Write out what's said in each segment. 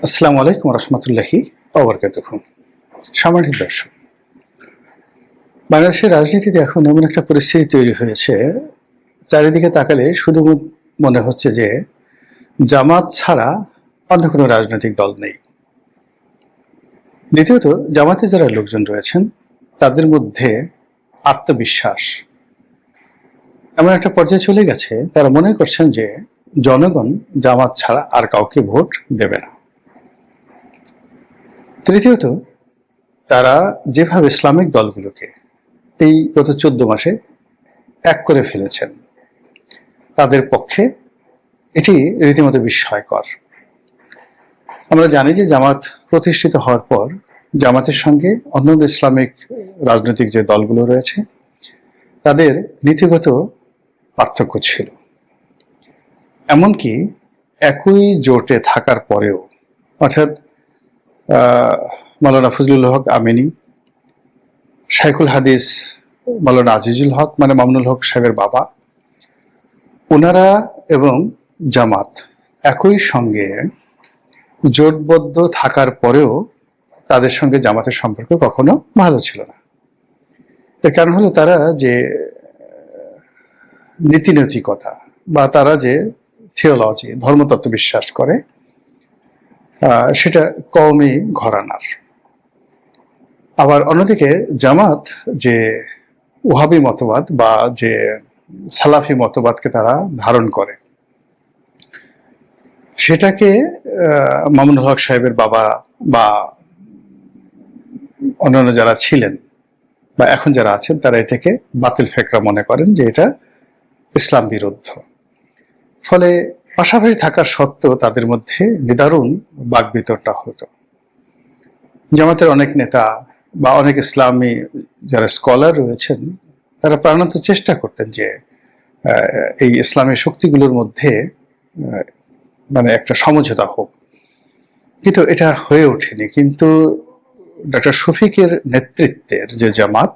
আসসালামু আলাইকুম রহমতুল্লাহি ওয়া সম্মানিত দর্শক, বাংলাদেশের রাজনীতিতে এখন এমন একটা পরিস্থিতি তৈরি হয়েছে, চারিদিকে তাকালে শুধু মনে হচ্ছে যে জামাত ছাড়া অন্য কোনো রাজনৈতিক দল নেই। দ্বিতীয়ত, জামাতে যারা লোকজন রয়েছেন তাদের মধ্যে আত্মবিশ্বাস এমন একটা পর্যায়ে চলে গেছে, তারা মনে করছেন যে জনগণ জামাত ছাড়া আর কাউকে ভোট দেবে না। তৃতীয়ত, তারা যেভাবে ইসলামিক দলগুলোকে এই গত 14 মাসে এক করে ফেলেছেন, তাদের পক্ষে এটি রীতিমতো বিস্ময়কর। আমরা জানি যে জামাত প্রতিষ্ঠিত হওয়ার পর জামাতের সঙ্গে অন্যান্য ইসলামিক রাজনৈতিক যে দলগুলো রয়েছে তাদের নীতিগত পার্থক্য ছিল। এমনকি একই জোটে থাকার পরেও, অর্থাৎ মাওলানা ফজলুল হক আমিনী, শাইখুল হাদিস মাওলানা আজিজুল হক মানে মামুনুল হক সাহেবের বাবা, ওনারা এবং জামাত একই সঙ্গে জোটবদ্ধ থাকার পরেও তাদের সঙ্গে জামাতের সম্পর্ক কখনো ভালো ছিল না। এর কারণ হলো তারা যে নীতিনৈতিকতা বা তারা যে থিওলজি ধর্মতত্ত্ব বিশ্বাস করে সেটা কওমি ঘরানার। আবার অন্যদিকে জামাত যে ওহাবি মতবাদ বা যে সালাফি মতবাদকে তারা ধারণ করে, সেটাকে মামুনুল হক সাহেবের বাবা বা অন্যান্য যারা ছিলেন বা এখন যারা আছেন তারা এটাকে বাতিল ফেকরা মনে করেন যে এটা ইসলাম বিরুদ্ধ। ফলে পাশাপাশি থাকার সত্ত্বেও তাদের মধ্যে নিদারুণ বাকবিতণ্ডা হতো। জামাতের অনেক নেতা বা অনেক ইসলামী যারা স্কলার রয়েছেন তারা প্রাণান্ত চেষ্টা করতেন যে এই ইসলামী শক্তিগুলোর মধ্যে মানে একটা সমঝোতা হোক, কিন্তু এটা হয়ে ওঠেনি। কিন্তু ডক্টর শফিকের নেতৃত্বের যে জামাত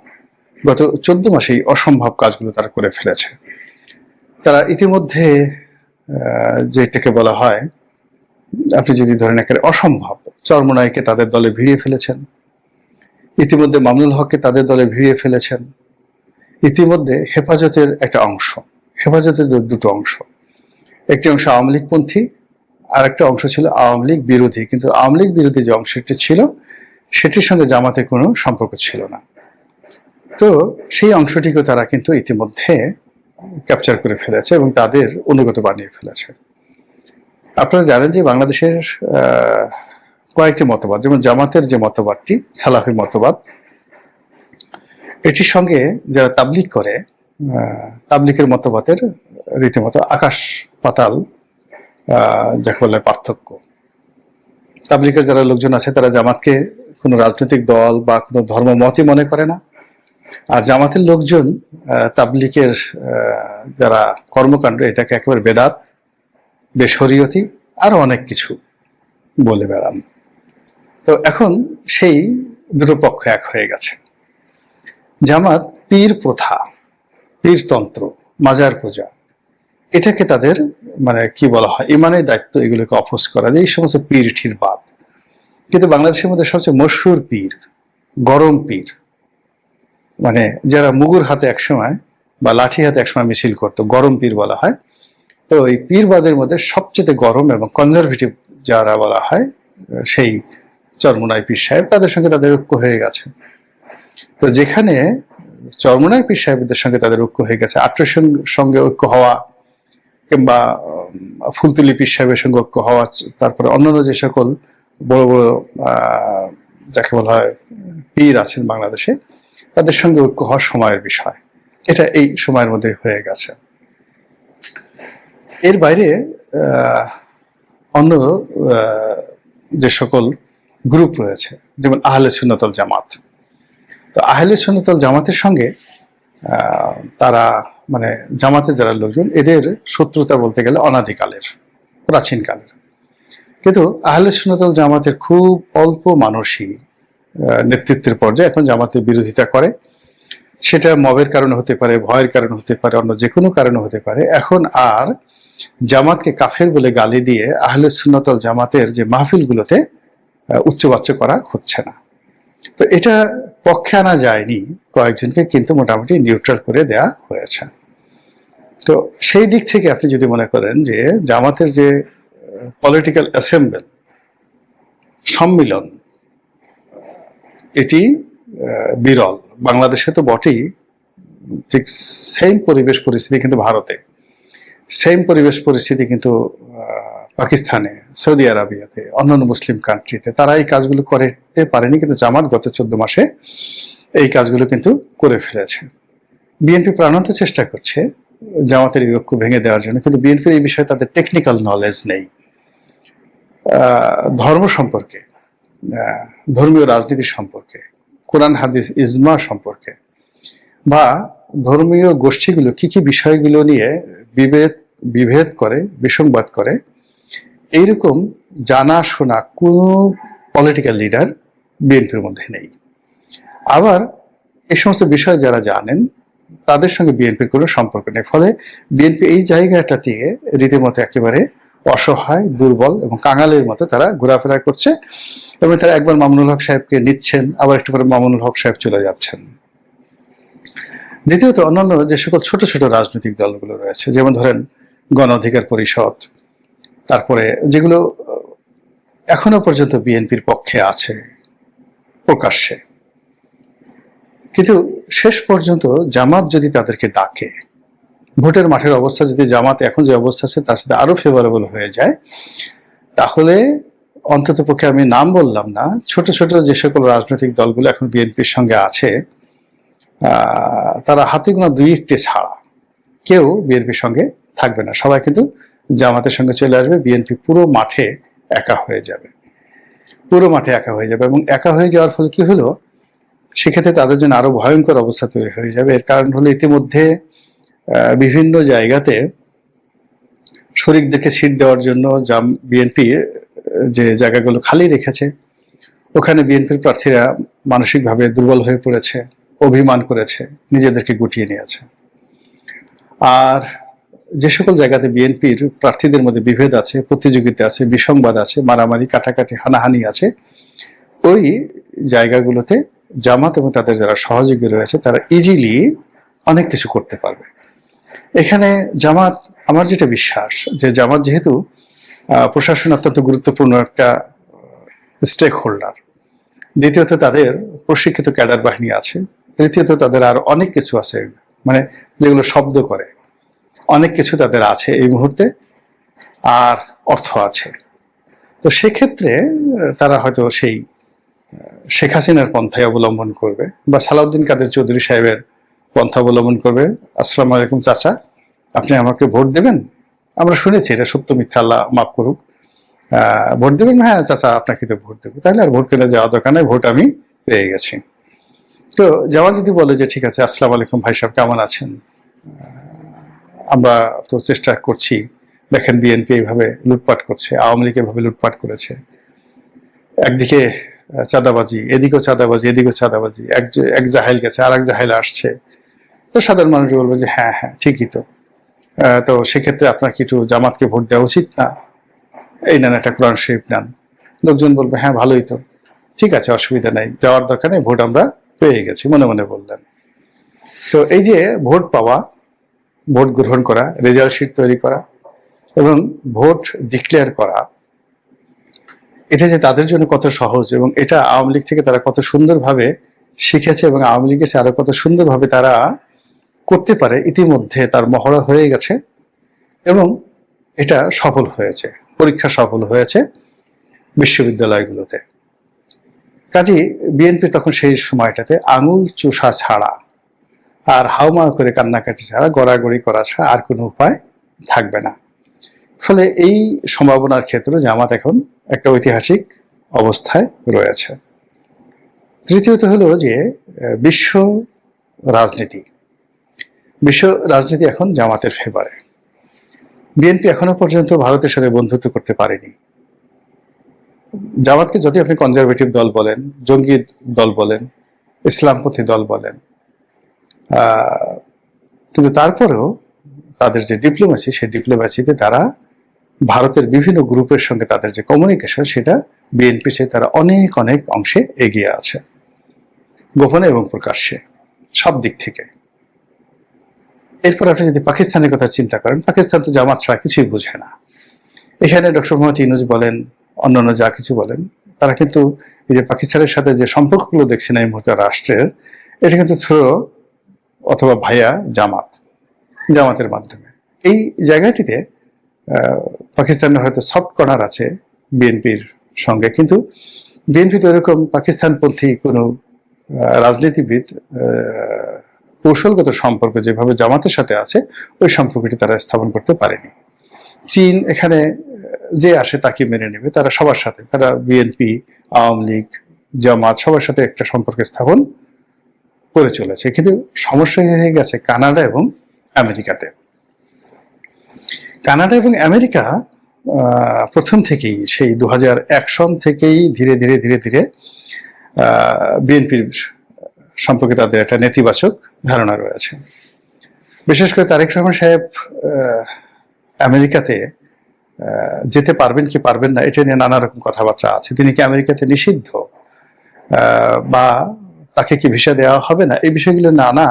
গত 14 মাসে এই অসম্ভব কাজগুলো তারা করে ফেলেছে। তারা ইতিমধ্যে যেটাকে বলা হয়, আপনি যদি ধরেন একেবারে অসম্ভব, চরমোনাইকে তাদের দলে ভিড়িয়ে ফেলেছেন, ইতিমধ্যে মামুনুল হককে তাদের দলে ভিড়িয়ে ফেলেছেন, ইতিমধ্যে হেফাজতের একটা অংশ, হেফাজতের দুটো অংশ, একটি অংশ আওয়ামী লীগপন্থী আর একটা অংশ ছিল আওয়ামী লীগ বিরোধী, কিন্তু আওয়ামী লীগ বিরোধী যে অংশটি ছিল সেটির সঙ্গে জামাতের কোনো সম্পর্ক ছিল না। তো সেই অংশটিকে তারা কিন্তু ইতিমধ্যে ক্যাপচার করে ফেলেছে এবং তাদের অনুগত বানিয়ে ফেলেছে। আপনারা জানেন যে বাংলাদেশের কয়েকটি মতবাদ, যেমন জামাতের যে মতবাদটি সালাফি মতবাদ, এটির সঙ্গে যারা তাবলিগ করে তাবলিগের মতবাদের রীতিমতো আকাশ পাতাল যাকে বলে পার্থক্য। তাবলিগের যারা লোকজন আছে তারা জামাতকে কোনো রাজনৈতিক দল বা কোনো ধর্মমতই মনে করে না, আর জামাতের লোকজন তাবলিগের যারা কর্মকাণ্ড এটাকে একেবারে বেদাত, বেশরিয়তি আরো অনেক কিছু বলে বেড়ান। তো এখন সেই দুটো পক্ষ এক হয়ে গেছে। জামাত পীর প্রথা, পীরতন্ত্র, মাজার পূজা, এটাকে তাদের মানে কি বলা হয় ইমানের দায়িত্ব, এগুলোকে অপোজ করা যায়, এই সমস্ত পীর ঠির বাদ। কিন্তু বাংলাদেশের মধ্যে সবচেয়ে মশহুর পীর গরম পীর, মানে যারা মুগুর হাতে একসময় বা লাঠি হাতে একসময় মিছিল করতো, গরম পীর বলা হয়। তো এই পীরবাদের মধ্যে সবচেয়ে গরম এবং কনজারভেটিভ যারা বলা হয় সেই চরমোনাই পীর সাহেব, তাদের সঙ্গে তাদের ঐক্য হয়ে গেছে। তো যেখানে চরমোনাই পীর সাহেবদের সঙ্গে তাদের ঐক্য হয়ে গেছে, আট্রসের সঙ্গে ঐক্য হওয়া কিংবা ফুলতুলি পীর সাহেবের সঙ্গে ঐক্য হওয়া, তারপরে অন্যান্য যে সকল বড় বড় যাকে বলা হয় পীর আছেন বাংলাদেশে, তাদের সঙ্গে ঐক্য হওয়ার সময়ের বিষয়, এটা এই সময়ের মধ্যে হয়ে গেছে। এর বাইরে অন্য যে সকল গ্রুপ রয়েছে, যেমন আহলে সুন্নাত ওয়াল জামাত, তো আহলে সুন্নাত ওয়াল জামাতের সঙ্গে তারা মানে জামাতের যারা লোকজন, এদের শত্রুতা বলতে গেলে অনাদিকালের, প্রাচীনকালের। কিন্তু আহলে সুন্নাত ওয়াল জামাতের খুব অল্প মানুষই নেতৃত্বের পর্যায়ে এখন জামাতের বিরোধিতা করে। সেটা মবের কারণে হতে পারে, ভয়ের কারণে হতে পারে, অন্য যে কোনো কারণে হতে পারে। এখন আর জামাতকে কাফের বলে গালি দিয়ে আহলে সুন্নাত ওয়াল জামাতের যে মাহফিলগুলোতে উচ্চবাচ্য করা হচ্ছে না। তো এটা পক্ষে আনা যায়নি, কয়েকজনকে কিন্তু মোটামুটি নিউট্রাল করে দেয়া হয়েছে। তো সেই দিক থেকে আপনি যদি মনে করেন যে জামাতের যে পলিটিক্যাল অ্যাসেম্বল সম্মিলন এটি বিরল, বাংলাদেশে তো বটেই, ঠিক সেম পরিবেশ পরিস্থিতি কিন্তু ভারতে, সেম পরিবেশ পরিস্থিতি কিন্তু পাকিস্তানে, সৌদি আরবিয়াতে, অন্যান্য মুসলিম কান্ট্রিতে। তারা এই কাজগুলো করতে পারেনি, কিন্তু জামাত গত 14 মাসে এই কাজগুলো কিন্তু করে ফেলেছে। বিএনপি প্রাণান্ত চেষ্টা করছে জামাতের এই ঐক্য ভেঙে দেওয়ার জন্য, কিন্তু বিএনপির এই বিষয়ে তাদের টেকনিক্যাল নলেজ নেই। ধর্ম সম্পর্কে, ধর্মীয় রাজনীতি সম্পর্কে, কোরআন হাদিস ইজমা সম্পর্কে, বা ধর্মীয় গোষ্ঠীগুলো কি কি বিষয়গুলো নিয়ে বিভেদ করে, বিসংবাদ করে, এইরকম জানা শোনা কোন পলিটিক্যাল লিডার বিএনপির মধ্যে নেই। আবার এই সমস্ত বিষয় যারা জানেন তাদের সঙ্গে বিএনপির কোনো সম্পর্ক নেই। ফলে বিএনপি এই জায়গাটা দিয়ে রীতিমতো একেবারে অসহায়, দুর্বল এবং কাঙালের মতো তারা ঘোরাফেরা করছে, এবং তারা একবার মামুনুল হক সাহেবকে নিচ্ছেন, আবার একটু পরে মামুনুল হক সাহেব চলে যাচ্ছেন। দ্বিতীয়ত, অন্যান্য যে সকল ছোট ছোট রাজনৈতিক দলগুলো রয়েছে, যেমন ধরেন গণ অধিকার পরিষদ, তারপরে যেগুলো এখনো পর্যন্ত বিএনপির পক্ষে আছে প্রকাশ্যে, কিন্তু শেষ পর্যন্ত জামাত যদি তাদেরকে ডাকে, ভোটের মাঠের অবস্থা যদি জামাত এখন যে অবস্থা আছে তার সাথে আরো ফেভারেবল হয়ে যায়, তাহলে অন্তত পক্ষে, আমি নাম বললাম না, ছোট ছোট যে সকল রাজনৈতিক দলগুলো এখন বিএনপির সঙ্গে আছে, তারা হাতে গোনা 2-1টি ছাড়া কেউ বিএনপির সঙ্গে থাকবে না। সবাই কিন্তু জামাতের সঙ্গে চলে আসবে। বিএনপি পুরো মাঠে একা হয়ে যাবে, পুরো মাঠে একা হয়ে যাবে। এবং একা হয়ে যাওয়ার ফলে কি হলো, সেক্ষেত্রে তাদের জন্য আরো ভয়ঙ্কর অবস্থা তৈরি হয়ে যাবে। এর কারণ হলো, ইতিমধ্যে বিভিন্ন জায়গাতে শরিকদেরকে সিট দেওয়ার জন্য বিএনপি যে জায়গাগুলো খালি রেখেছে, ওখানে বিএনপির প্রার্থীরা মানসিকভাবে দুর্বল হয়ে পড়েছে, অভিমান করেছে, নিজেদেরকে গুটিয়ে নিয়েছে। আর যে সকল জায়গাতে বিএনপির প্রার্থীদের মধ্যে বিভেদ আছে, প্রতিযোগিতা আছে, বিসংবাদ আছে, মারামারি, কাটাকাটি, হানাহানি আছে, ওই জায়গাগুলোতে জামাত এবং তাদের যারা সহযোগী রয়েছে তারা ইজিলি অনেক কিছু করতে পারবে। এখানে জামাত, আমার যেটা বিশ্বাস, যে জামাত যেহেতু প্রশাসন অত্যন্ত গুরুত্বপূর্ণ একটা স্টেক হোল্ডার, দ্বিতীয়ত তাদের প্রশিক্ষিত ক্যাডার বাহিনী আছে, তৃতীয়ত তাদের আর অনেক কিছু আছে, মানে যেগুলো শব্দ করে, অনেক কিছু তাদের আছে এই মুহূর্তে, আর অর্থ আছে। তো সেক্ষেত্রে তারা হয়তো সেই শেখ হাসিনার পন্থায় অবলম্বন করবে, বা সালাউদ্দিন কাদের চৌধুরী সাহেবের পন্থা অবলম্বন করবে। আসসালামু আলাইকুম চাচা, আপনি আমাকে ভোট দেবেন? আমরা শুনেছি, এটা সত্য মিথ্যা আল্লাহ মাফ করুক, ভোট দেবেন? হ্যাঁ চাচা, আপনাকে তো ভোট দেবো। তাহলে আর ভোট কেনা যাওয়া দরকার নেই, ভোট আমি পেয়ে গেছি। তো জামাত যদি বলে যে ঠিক আছে, আসসালামু আলাইকুম ভাই সাহেব, কেমন আছেন, আমরা তো চেষ্টা করছি, দেখেন বিএনপি এইভাবে লুটপাট করছে, আওয়ামী লীগ এভাবে লুটপাট করেছে, একদিকে চাঁদাবাজি, এদিকেও চাঁদাবাজি, এদিকেও চাঁদাবাজি, এক জাহেল গেছে, আর এক জাহেল আসছে। তো সাধারণ মানুষ বলবে যে হ্যাঁ হ্যাঁ ঠিকই তো, তো সেক্ষেত্রে আপনার কি একটু জামাতকে ভোট দেওয়া উচিত না? এই নেন একটা কোরআন শরীফ নেন। লোকজন বলবে হ্যাঁ ভালোই তো, ঠিক আছে, অসুবিধা নেই, যাওয়ার দরকার নেই, ভোট আমরা পেয়ে গেছি, মনে মনে বললেন। তো এই যে ভোট পাওয়া, ভোট গ্রহণ করা, রেজাল্ট শিট তৈরি করা এবং ভোট ডিক্লেয়ার করা, এটা যে তাদের জন্য কত সহজ, এবং এটা আওয়ামী লীগ থেকে তারা কত সুন্দরভাবে শিখেছে, এবং আওয়ামী লীগের আরো কত সুন্দরভাবে তারা করতে পারে, ইতিমধ্যে তার মহড়া হয়ে গেছে এবং এটা সফল হয়েছে, পরীক্ষা সফল হয়েছে বিশ্ববিদ্যালয়গুলোতে। কাজেই বিএনপি তখন সেই সময়টাতে আঙুল চুষা ছাড়া আর হাউমা করে কান্নাকাটি ছাড়া, গড়াগড়ি করা ছাড়া আর কোনো উপায় থাকবে না। ফলে এই সম্ভাবনার ক্ষেত্রে জামাত এখন একটা ঐতিহাসিক অবস্থায় রয়েছে। তৃতীয়ত হলো যে বিশ্ব রাজনীতি, বিশ্ব রাজনীতি এখন জামাতের ফেভারে। বিএনপি এখনো পর্যন্ত ভারতের সাথে বন্ধুত্ব করতে পারেনি। জামাতকে যদি আপনি কনজারভেটিভ দল বলেন, জঙ্গি দল বলেন, ইসলামপন্থী দল বলেন, কিন্তু তারপরেও তাদের যে ডিপ্লোমেসি, সেই ডিপ্লোমেসিতে তারা ভারতের বিভিন্ন গ্রুপের সঙ্গে তাদের যে কমিউনিকেশন, সেটা বিএনপি চেয়ে তারা অনেক অনেক অংশে এগিয়ে আছে, গোপনে এবং প্রকাশ্যে, সব দিক থেকে। এরপর আপনি যদি পাকিস্তানের কথা চিন্তা করেন, পাকিস্তান তো জামাত ছাড়া কিছুই বোঝে না। এখানে ডক্টর মোহাম্মদ ইউনূস বলেন, অন্যান্য যা কিছু বলেন, তারা কিন্তু এই যে পাকিস্তানের সাথে যে সম্পর্কগুলো দেখছেন এই মুহূর্তে রাষ্ট্রের, এটা কিন্তু থ্রু অথবা ভাইয়া জামাতের মাধ্যমে। এই জায়গাটিতে পাকিস্তানের হয়তো সফট কর্নার আছে বিএনপির সঙ্গে, কিন্তু বিএনপি তো এরকম পাকিস্তানপন্থী কোনো রাজনীতিবিদ কৌশলগত সম্পর্ক যেভাবে জামাতের সাথে আছে, ওই সম্পর্কটি তারা স্থাপন করতে পারেনি। চীন এখানে যে আসে তাকে মেনে নেবে, তারা সবার সাথে, তারা বিএনপি, আওয়ামী লীগ, জামাত সবার সাথে একটা সম্পর্ক স্থাপন করে চলেছে। কিন্তু সমস্যা হয়ে গেছে কানাডা এবং আমেরিকাতে। কানাডা এবং আমেরিকা প্রথম থেকেই, সেই 2001 সন থেকেই ধীরে ধীরে ধীরে ধীরে বিএনপির সম্পর্কে তাদের একটা নেতিবাচক ধারণা রয়েছে। বিশেষ করে তারেক রহমান সাহেব আমেরিকাতে যেতে পারবেন কি পারবেন না, এটা নিয়ে নানা রকম কথাবার্তা আছে। তিনি কি আমেরিকাতে নিষিদ্ধ, বা তাকে কি ভিসা দেওয়া হবে না, এই বিষয়গুলো নানা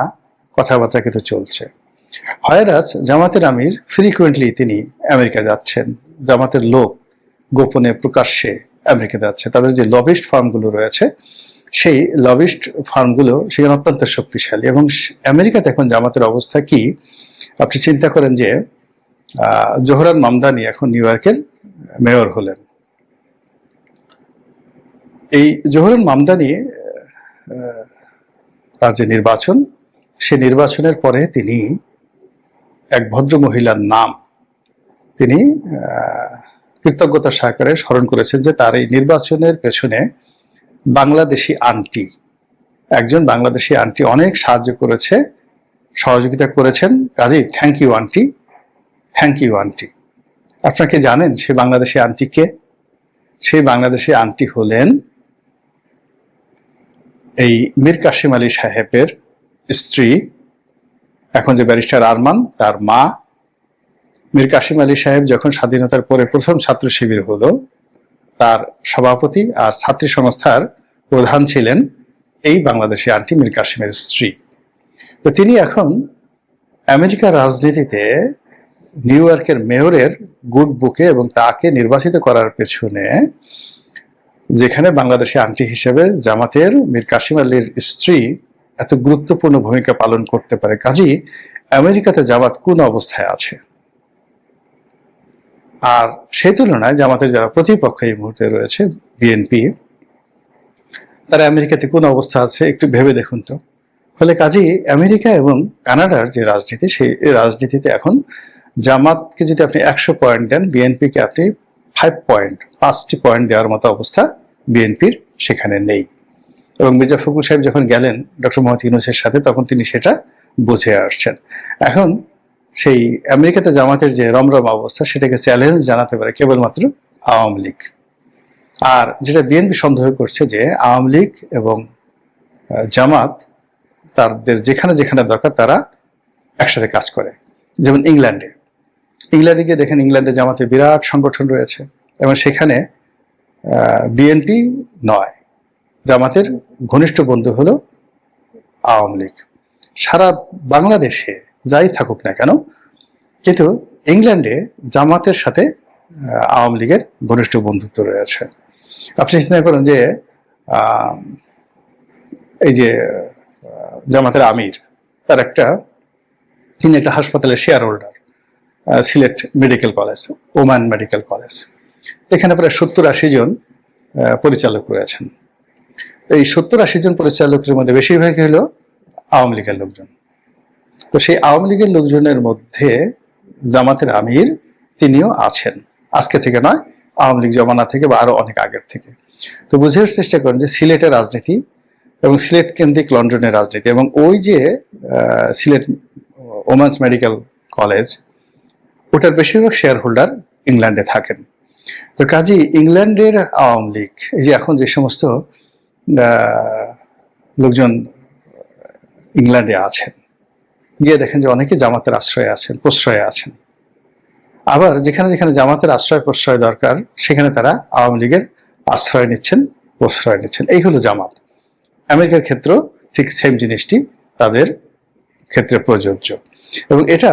কথাবার্তা কিন্তু চলছে। হয়রাজ জামাতের আমির ফ্রিকুয়েন্টলি তিনি আমেরিকা যাচ্ছেন, জামাতের লোক গোপনে প্রকাশ্যে আমেরিকা যাচ্ছে। তাদের যে লবিস্ট ফার্মগুলো রয়েছে, সেই লবিস্ট ফার্মগুলো সেখানে অত্যন্ত শক্তিশালী। এবং আমেরিকাতে এখন জামাতের অবস্থা কি, আপনি চিন্তা করেন যে জোহরান মামদানি এখন নিউ ইয়র্কের মেয়র হলেন। এই জোহরান মামদানি তার যে নির্বাচন, সে নির্বাচনের পরে তিনি এক ভদ্র মহিলার নাম তিনি কৃতজ্ঞতা সহকারে স্মরণ করেছেন, যে তার এই নির্বাচনের পেছনে বাংলাদেশি আন্টি, একজন বাংলাদেশি আন্টি অনেক সাহায্য করেছে, সহযোগিতা করেছেন, কাজেই thank you auntie, thank you auntie. আপনারা কি জানেন সেই বাংলাদেশি আন্টি কে? সেই বাংলাদেশি আন্টি হলেন এই মীর কাসিম আলী সাহেবের স্ত্রী, এখন যে ব্যারিস্টার আরমান, তার মা। মীর কাসিম আলী সাহেব যখন স্বাধীনতার পরে প্রথম ছাত্র শিবির হলো, তার সভাপতি আর ছাত্রী সংস্থার প্রধান ছিলেন এই বাংলাদেশি আন্টি মীর কাসিমের স্ত্রী। তো তিনি এখন আমেরিকার রাজনীতিতে নিউ ইয়র্কের মেয়রের গুড বুকে, এবং তাকে নির্বাচিত করার পেছনে যেখানে বাংলাদেশি আন্টি হিসেবে জামাতের মীর কাসিম আলীর স্ত্রী এত গুরুত্বপূর্ণ ভূমিকা পালন করতে পারে, কাজেই আমেরিকাতে জামাত কোন অবস্থায় আছে। আর সেই তুলনায় জামাতের যারা প্রতিপক্ষ এই মুহূর্তে রয়েছে বিএনপি, তারা আমেরিকাতে কোন অবস্থা আছে একটু ভেবে দেখুন তো। ফলে কাজেই আমেরিকা এবং কানাডার যে রাজনীতি, সেই রাজনীতিতে এখন জামাতকে যদি আপনি 100 পয়েন্ট দেন, বিএনপিকে আপনি 5টি পয়েন্ট দেওয়ার মতো অবস্থা বিএনপির সেখানে নেই। এবং মির্জা ফখরুল সাহেব যখন গেলেন ডক্টর মোহাম্মদ ইউনূসের সাথে, তখন তিনি সেটা বুঝে আসছেন। এখন সেই আমেরিকাতে জামাতের যে রমরম অবস্থা, সেটাকে চ্যালেঞ্জ জানাতে পারে কেবলমাত্র আওয়ামী লীগ। আর যেটা বিএনপি সন্দেহ করছে যে আওয়ামী লীগ এবং জামাত তাদের যেখানে যেখানে দরকার তারা একসাথে কাজ করে। যেমন ইংল্যান্ডে গিয়ে দেখেন, ইংল্যান্ডে জামাতের বিরাট সংগঠন রয়েছে, এবং সেখানে বিএনপি নয়, জামাতের ঘনিষ্ঠ বন্ধু হলো আওয়ামী লীগ। সারা বাংলাদেশে যাই থাকুক না কেন, কিন্তু ইংল্যান্ডে জামাতের সাথে আওয়ামী লীগের ঘনিষ্ঠ বন্ধুত্ব রয়েছে। আপনি চিন্তা করেন যে এই যে জামাতের আমির, তার তিনি একটা হাসপাতালের share holder, Sylhet medical college, Oman medical college. এখানে প্রায় 70-80 জন পরিচালক রয়েছেন। এই 70-80 জন পরিচালকের মধ্যে বেশিরভাগই হলো আওয়ামী লীগের লোকজন। তো সেই আওয়ামী লীগের লোকজনের মধ্যে জামাতের আমির তিনিও আছেন, আজকে থেকে নয়, আওয়ামী লীগ জমানা থেকে বা আরো অনেক আগের থেকে। তো বুঝার চেষ্টা করেন যে সিলেটের রাজনীতি এবং সিলেট কেন্দ্রিক লন্ডনের রাজনীতি, এবং ওই যে সিলেট ওমেন্স মেডিকেল কলেজ, ওটার বেশিরভাগ শেয়ার হোল্ডার ইংল্যান্ডে থাকেন। তো কাজী ইংল্যান্ডের আওয়ামী লীগ, এই যে এখন যে সমস্ত লোকজন ইংল্যান্ডে আছেন, গিয়ে দেখেন যে অনেকে জামাতের আশ্রয়ে আছেন, প্রশ্রয়ে আছেন। আবার যেখানে যেখানে জামাতের আশ্রয় প্রশ্রয় দরকার সেখানে তারা আওয়ামী লীগের আশ্রয় নিচ্ছেন, প্রশ্রয় নিচ্ছেন। এই হলো জামাত। আমেরিকার ক্ষেত্রেও ঠিক সেম জিনিসটি তাদের ক্ষেত্রে প্রযোজ্য। এবং এটা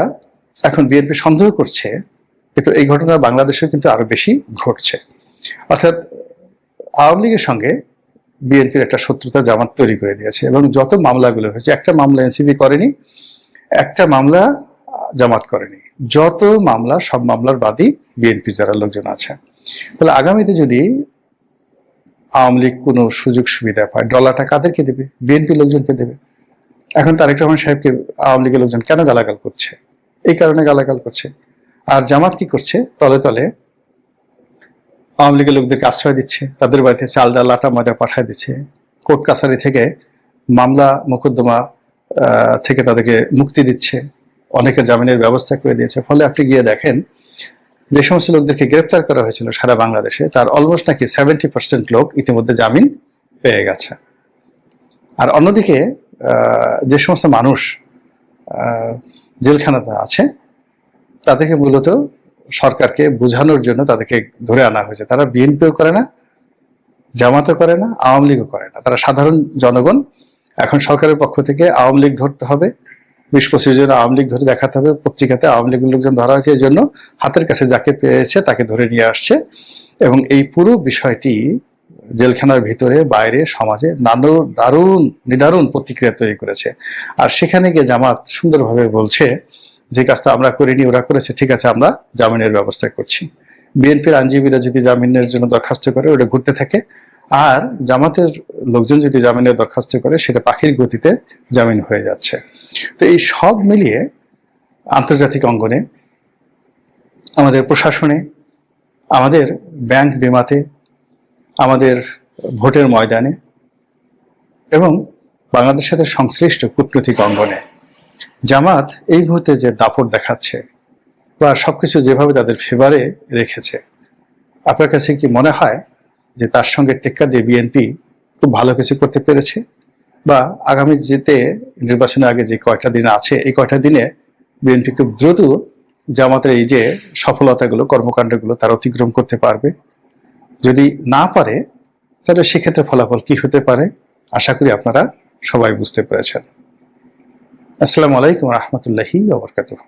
এখন বিএনপি সন্দেহ করছে, কিন্তু এই ঘটনা বাংলাদেশেও কিন্তু আরো বেশি ঘটছে। অর্থাৎ আওয়ামী লীগের সঙ্গে বিএনপির একটা শত্রুতা জামাত তৈরি করে দিয়েছে। এবং যত মামলাগুলো হয়েছে, একটা মামলা এনসিপি করেনি, একটা মামলা জামাত করেনি, যত মামলা সব মামলার বাদী বিএনপি যারা লোকজন আছে। তাহলে আগামীতে যদি আওয়ামী লীগ কোনো সুযোগ সুবিধা পায়, ডলারটা কাদেরকে দেবে? বিএনপি লোকজনকে দেবে। এখন তারেক রহমান সাহেবকে আওয়ামী লীগের লোকজন কেন গালাগাল করছে? এই কারণে গালাগাল করছে। আর জামাত কি করছে? তলে তলে আওয়ামী লীগের লোকদেরকে আশ্রয় দিচ্ছে, তাদের বাড়িতে চাল ডাল আটা ময়দা পাঠায় দিচ্ছে, কোর্ট কাছারি থেকে মামলা মোকদ্দমা থেকে তাদেরকে মুক্তি দিচ্ছে, অনেকে জামিনের ব্যবস্থা করে দিয়েছে। ফলে আপনি গিয়ে দেখেন যে সমস্ত লোকদেরকে গ্রেপ্তার করা হয়েছিল সারা বাংলাদেশে, তার অলমোস্ট নাকি 70% লোক ইতিমধ্যে জামিন পেয়ে গেছে। আর অন্যদিকে যে সমস্ত মানুষ জেলখানাতে আছে তাদেরকে মূলত সরকারকে বোঝানোর জন্য তাদেরকে ধরে আনা হয়েছে। তারা বিএনপিও করে না, জামাতও করে না, আওয়ামী লীগও করে না, তারা সাধারণ জনগণ। এখন সরকারের পক্ষ থেকে আওয়ামী লীগ ধরতে হবে, 20-25 জন আওয়ামী লীগ ধরে দেখাতে হবে, পত্রিকাতে আওয়ামী লীগের লোকজন ধরা হয়েছে, এই জন্য হাতের কাছে যাকে পেয়েছে তাকে ধরে নিয়ে আসছে। এবং এই পুরো বিষয়টি জেলখানার ভিতরে বাইরে সমাজে নিদারুণ প্রতিক্রিয়া তৈরি করেছে। আর সেখানে গিয়ে জামাত সুন্দরভাবে বলছে যে কাজটা আমরা করিনি, ওরা করেছে, ঠিক আছে আমরা জামিনের ব্যবস্থা করছি। বিএনপির আইনজীবীরা যদি জামিনের জন্য দরখাস্ত করে ওটা ঘুরতে থাকে, আর জামাতের লোকজন যদি জামিনের দরখাস্ত করে সেটা পাখির গতিতে জামিন হয়ে যাচ্ছে। তো এই সব মিলিয়ে আন্তর্জাতিক অঙ্গনে, আমাদের প্রশাসনে, আমাদের ব্যাংক বিমাতে, আমাদের ভোটের ময়দানে এবং বাংলাদেশের সাথে সংশ্লিষ্ট কূটনৈতিক অঙ্গনে জামাত এই মুহূর্তে যে দাপট দেখাচ্ছে বা সবকিছু যেভাবে তাদের ফেভারে রেখেছে, আপনার কাছে কি মনে হয় যে তার সঙ্গে টেক্কা দিয়ে বিএনপি খুব ভালো কিছু করতে পেরেছে? বা আগামী যেতে নির্বাচনের আগে যে কয়টা দিন আছে, এই কয়টা দিনে বিএনপি খুব দ্রুত জামাতের এই যে সফলতাগুলো, কর্মকাণ্ডগুলো তার অতিক্রম করতে পারবে? যদি না পারে তাহলে সেক্ষেত্রে ফলাফল কি হতে পারে আশা করি আপনারা সবাই বুঝতে পেরেছেন। আসসালামু আলাইকুম ওয়া রাহমাতুল্লাহি ওয়া বারাকাতুহু।